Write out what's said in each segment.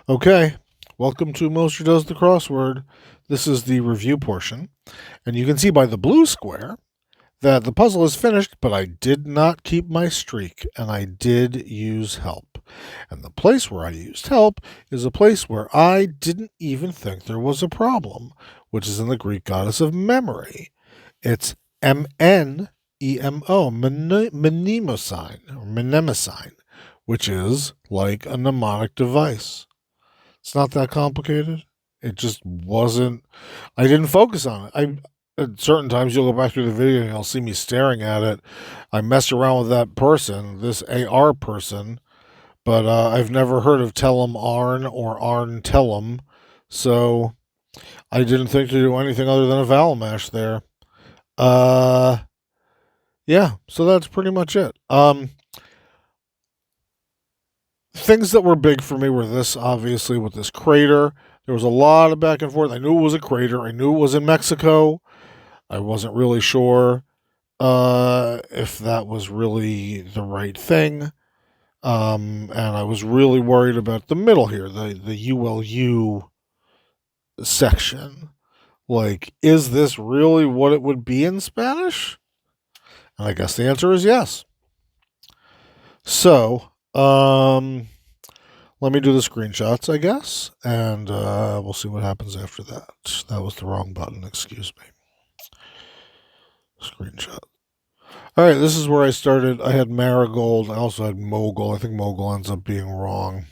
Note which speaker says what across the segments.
Speaker 1: Okay, welcome to Moster Does the Crossword. This is the review portion, and you can see by the blue square that the puzzle is finished, but I did not keep my streak, and I did use help. And the place where I used help is a place where I didn't even think there was a problem, which is in the Greek goddess of memory. It's Mnemo, mnemosine, which is like a mnemonic device. It's not that complicated. It just wasn't. I didn't focus on it. At certain times you'll go back through the video and you'll see me staring at it. I mess around with that person, this AR person, but I've never heard of Tellum Arn or Arn Tellum, so I didn't think to do anything other than a vowel mash there. Uh, yeah, so that's pretty much it. Things that were big for me were this, obviously, with this crater. There was a lot of back and forth. I knew it was a crater. I knew it was in Mexico. I wasn't really sure if that was really the right thing. And I was really worried about the middle here, the ULU section. Like, is this really what it would be in Spanish? And I guess the answer is yes. So, let me do the screenshots, I guess, and we'll see what happens after that. That was the wrong button, excuse me. Screenshot. All right, this is where I started. I had marigold. I also had mogul. I think mogul ends up being wrong,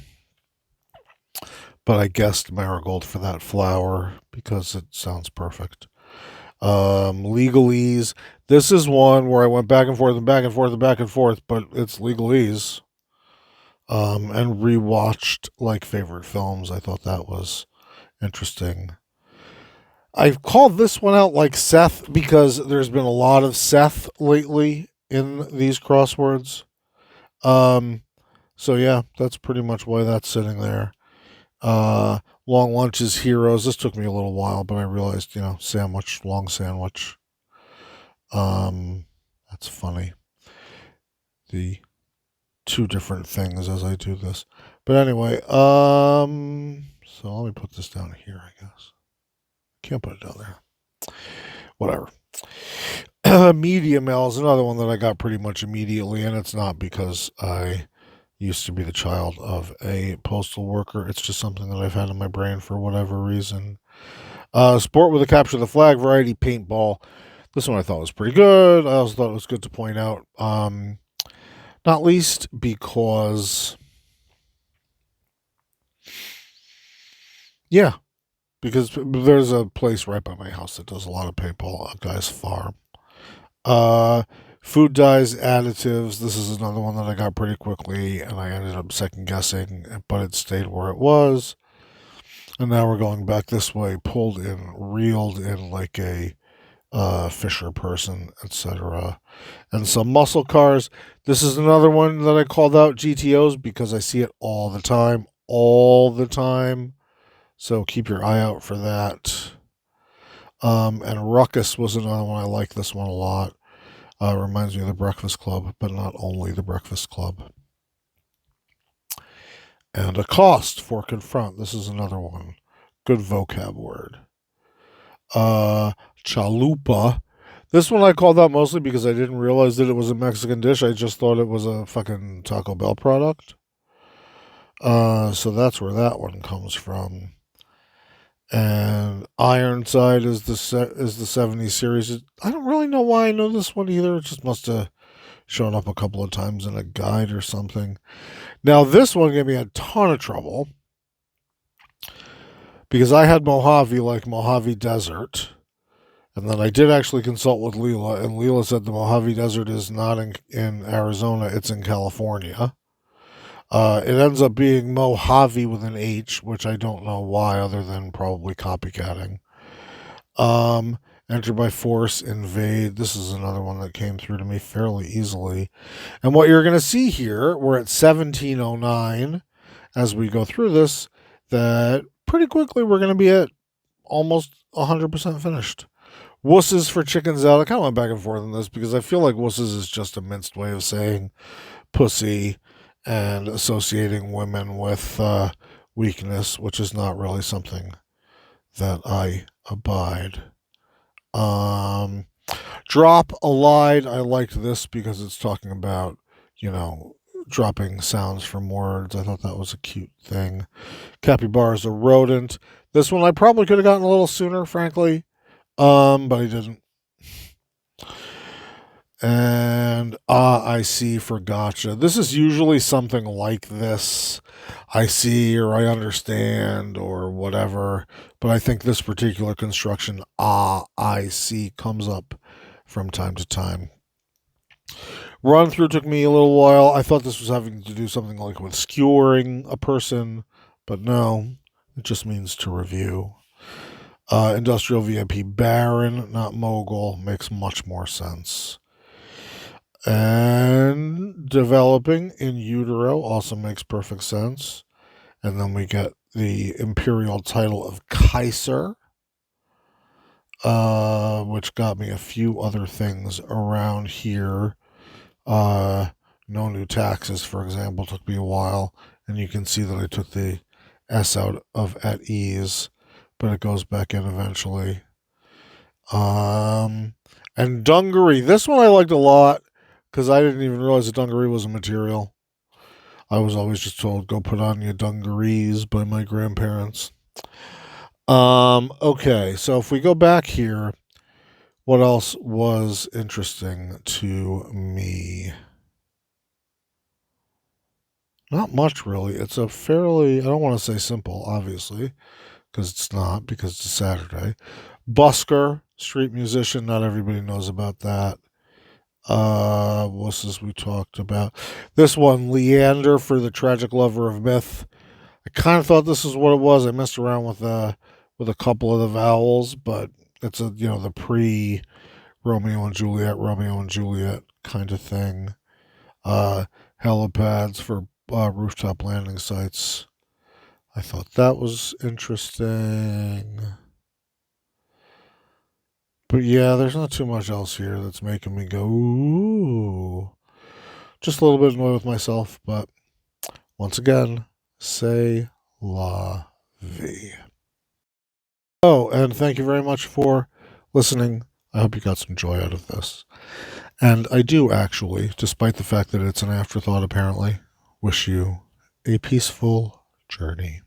Speaker 1: but I guessed marigold for that flower because it sounds perfect. Legalese. This is one where I went back and forth and back and forth and back and forth, but it's legalese. And rewatched like favorite films. I thought that was interesting. I've called this one out like Seth because there's been a lot of Seth lately in these crosswords. Um, so yeah, that's pretty much why that's sitting there. Long lunches, heroes. This took me a little while, but I realized, sandwich, long sandwich. That's funny. The two different things as I do this. But anyway, so let me put this down here, I guess. Can't put it down there. Whatever. Media mail is another one that I got pretty much immediately, and it's not because I used to be the child of a postal worker. It's just something that I've had in my brain for whatever reason. Sport with a capture the flag variety paintball. This one I thought was pretty good. I also thought it was good to point out. Not least because, yeah, because there's a place right by my house that does a lot of paintball, a guy's farm. Uh, Food dyes, additives. This is another one that I got pretty quickly, and I ended up second guessing, but it stayed where it was. And now we're going back this way, pulled in, reeled in like a Fisher person, etc. And some muscle cars. This is another one that I called out GTOs because I see it all the time. All the time. So keep your eye out for that. And Ruckus was another one. I like this one a lot. Reminds me of the Breakfast Club, but not only the Breakfast Club. And a cost for confront. This is another one. Good vocab word. Chalupa. This one I called out mostly because I didn't realize that it was a Mexican dish. I just thought it was a fucking Taco Bell product. So that's where that one comes from. And Ironside is the 70s series. I don't really know why I know this one either. It just must have shown up a couple of times in a guide or something. Now this one gave me a ton of trouble because I had Mojave like Mojave Desert. And then I did actually consult with Leela, and Leela said the Mojave Desert is not in Arizona, it's in California. It ends up being Mojave with an H, which I don't know why, other than probably copycatting. Enter by force, invade. This is another one that came through to me fairly easily. And what you're going to see here, we're at 1709 as we go through this, that pretty quickly we're going to be at almost 100% finished. Wusses for chickens out. I kind of went back and forth on this because I feel like wusses is just a minced way of saying pussy and associating women with weakness, which is not really something that I abide. Um, Drop a line. I liked this because it's talking about, you know, dropping sounds from words. I thought that was a cute thing. Capybara is a rodent. This one I probably could have gotten a little sooner, frankly, but I didn't. And I see for gotcha. This is usually something like this. I see or I understand or whatever. But I think this particular construction, I see, comes up from time to time. Run through took me a little while. I thought this was having to do something like with skewering a person, but no, it just means to review. Industrial VIP Baron, not Mogul, makes much more sense. And developing in utero also makes perfect sense. And then we get the imperial title of Kaiser, which got me a few other things around here. No new taxes, for example, took me a while. And you can see that I took the S out of at ease, but it goes back in eventually. And dungaree. This one I liked a lot because I didn't even realize that dungaree was a material. I was always just told, go put on your dungarees by my grandparents. Okay, so if we go back here, what else was interesting to me? Not much, really. It's a fairly, I don't want to say simple, obviously, because it's not, because it's a Saturday. Busker, street musician, not everybody knows about that. What's this we talked about? This one, Leander for the Tragic Lover of Myth. I kind of thought this is what it was. I messed around with a couple of the vowels, but it's a the pre Romeo and Juliet kind of thing. Helipads for rooftop landing sites. I thought that was interesting. But yeah, there's not too much else here that's making me go, ooh. Just a little bit annoyed with myself, but once again, say la vie. Oh, and thank you very much for listening. I hope you got some joy out of this. And I do actually, despite the fact that it's an afterthought apparently, wish you a peaceful journey.